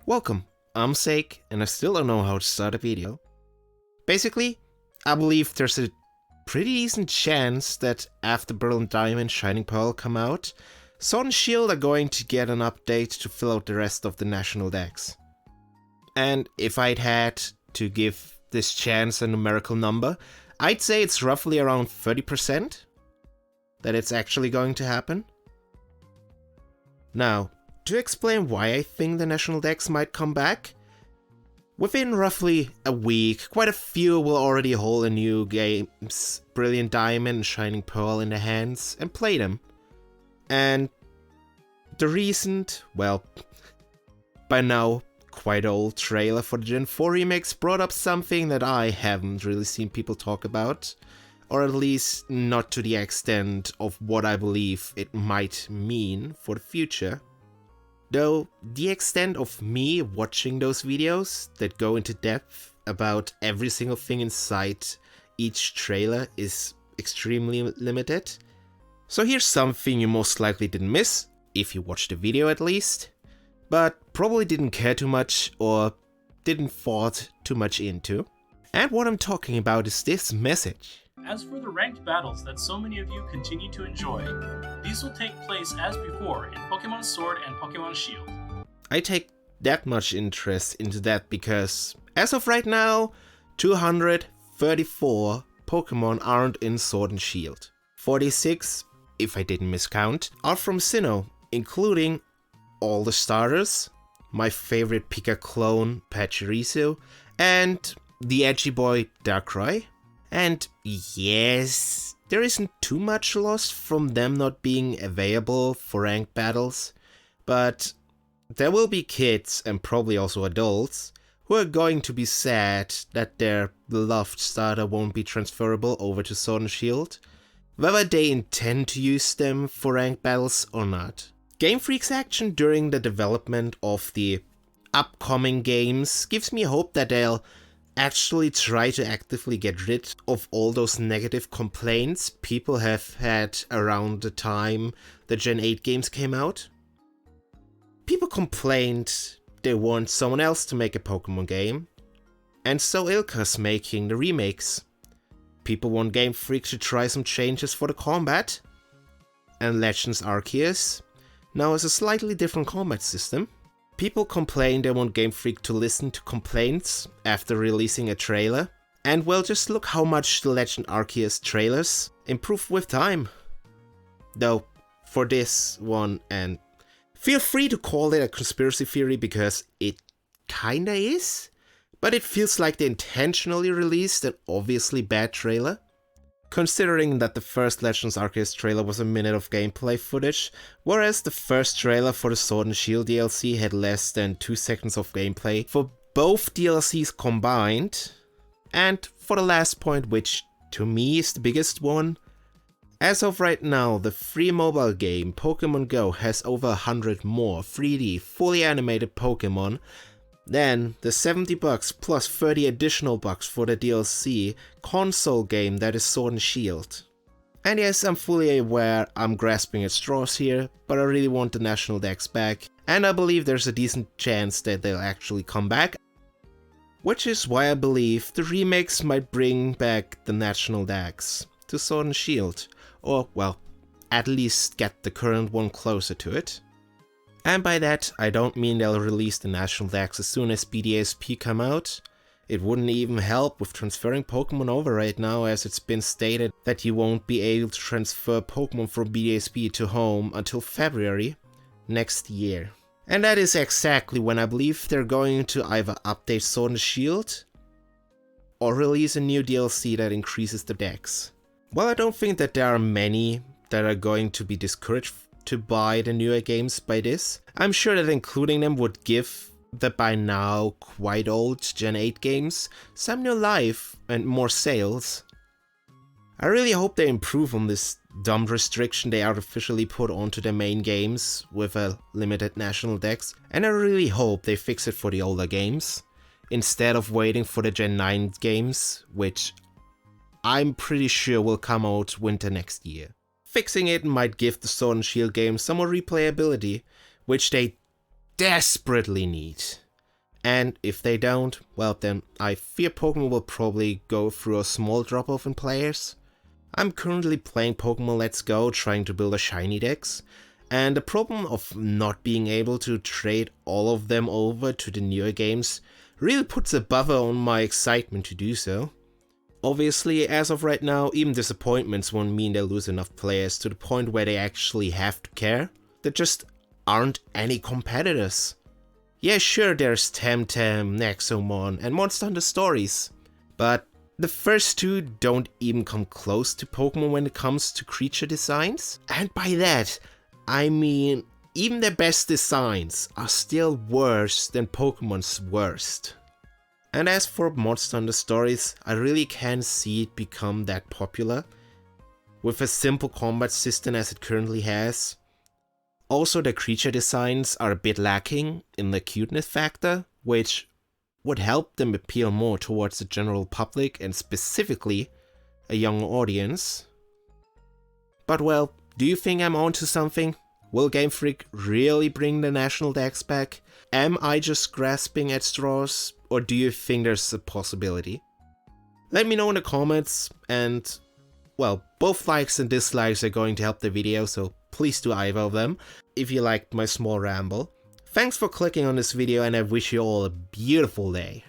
Welcome, I'm Zeyc, and I still don't know how to start a video. Basically, I believe there's a pretty decent chance that after Brilliant Diamond Shining Pearl come out, Sword and Shield are going to get an update to fill out the rest of the National Dex. And if I'd had to give this chance a numerical number, I'd say it's roughly around 30% that it's actually going to happen. Now, to explain why I think the National Dex might come back, within roughly a week, quite a few will already hold a new game's Brilliant Diamond and Shining Pearl in their hands and play them. And the recent, well, by now quite old trailer for the Gen 4 remix brought up something that I haven't really seen people talk about, or at least not to the extent of what I believe it might mean for the future. Though the extent of me watching those videos that go into depth about every single thing inside each trailer is extremely limited. So here's something you most likely didn't miss, if you watched the video at least, but probably didn't care too much or didn't thought too much into. And what I'm talking about is this message. As for the ranked battles that so many of you continue to enjoy, these will take place as before in Pokemon Sword and Pokemon Shield. I take that much interest into that because, as of right now, 234 Pokemon aren't in Sword and Shield. 46, if I didn't miscount, are from Sinnoh, including all the starters, my favorite Pika clone Pachirisu, and the edgy boy Darkrai. And yes, there isn't too much lost from them not being available for ranked battles, but there will be kids, and probably also adults, who are going to be sad that their beloved starter won't be transferable over to Sword and Shield, whether they intend to use them for ranked battles or not. Game Freak's action during the development of the upcoming games gives me hope that they'll actually try to actively get rid of all those negative complaints people have had around the time the Gen 8 games came out. People complained they want someone else to make a Pokemon game, and so Ilka's making the remakes. People want Game Freak to try some changes for the combat, and Legends Arceus now has a slightly different combat system. People complain they want Game Freak to listen to complaints after releasing a trailer, and well, just look how much the Legend Arceus trailers improve with time. Though, for this one, and feel free to call it a conspiracy theory because it kinda is, but it feels like they intentionally released an obviously bad trailer. Considering that the first Legends Arceus trailer was a minute of gameplay footage, whereas the first trailer for the Sword and Shield DLC had less than 2 seconds of gameplay for both DLCs combined. And for the last point, which to me is the biggest one, as of right now, the free mobile game Pokemon Go has over 100 more 3D fully animated Pokemon than the $70 plus 30 additional bucks for the DLC console game that is Sword and Shield. And yes, I'm fully aware I'm grasping at straws here, but I really want the National Dex back, and I believe there's a decent chance that they'll actually come back. Which is why I believe the remakes might bring back the National Dex to Sword and Shield, or well, at least get the current one closer to it. And by that, I don't mean they'll release the National Dex as soon as BDSP come out. It wouldn't even help with transferring Pokemon over right now, as it's been stated that you won't be able to transfer Pokemon from BDSP to home until February next year. And that is exactly when I believe they're going to either update Sword and Shield or release a new DLC that increases the Dex. Well, I don't think that there are many that are going to be discouraged to buy the newer games by this. I'm sure that including them would give the by now quite old Gen 8 games some new life and more sales. I really hope they improve on this dumb restriction they artificially put onto their main games with a limited National Dex, and I really hope they fix it for the older games, instead of waiting for the Gen 9 games, which I'm pretty sure will come out winter next year. Fixing it might give the Sword and Shield game some more replayability, which they desperately need. And if they don't, well then I fear Pokemon will probably go through a small drop-off in players. I'm currently playing Pokemon Let's Go trying to build a shiny dex, and the problem of not being able to trade all of them over to the newer games really puts a buffer on my excitement to do so. Obviously, as of right now, even disappointments won't mean they lose enough players to the point where they actually have to care. There just aren't any competitors. Yeah, sure, there's Temtem, Nexomon, and Monster Hunter Stories, but the first two don't even come close to Pokemon when it comes to creature designs. And by that, I mean, even their best designs are still worse than Pokemon's worst. And as for Monster Hunter Stories, I really can't see it become that popular, with a simple combat system as it currently has. Also, the creature designs are a bit lacking in the cuteness factor, which would help them appeal more towards the general public and specifically a young audience. But well, do you think I'm onto something? Will Game Freak really bring the National Dex back? Am I just grasping at straws, or do you think there's a possibility? Let me know in the comments, and well, both likes and dislikes are going to help the video, so please do either of them if you liked my small ramble. Thanks for clicking on this video, and I wish you all a beautiful day.